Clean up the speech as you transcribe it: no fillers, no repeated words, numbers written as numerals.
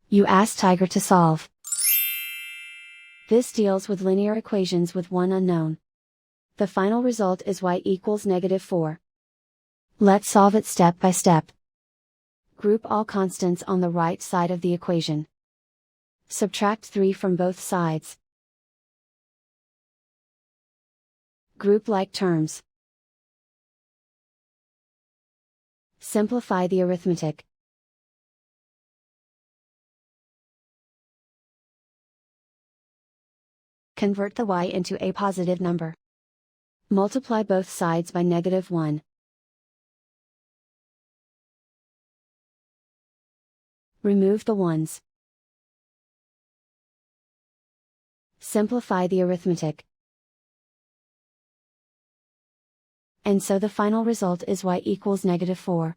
You ask Tiger to solve. This deals with linear equations with one unknown. The final result is y equals -4. Let's solve it step by step. Group all constants on the right side of the equation. Subtract 3 from both sides. Group like terms. Simplify the arithmetic. Convert the y into a positive number. Multiply both sides by -1. Remove the ones. Simplify the arithmetic. And so the final result is y equals -4.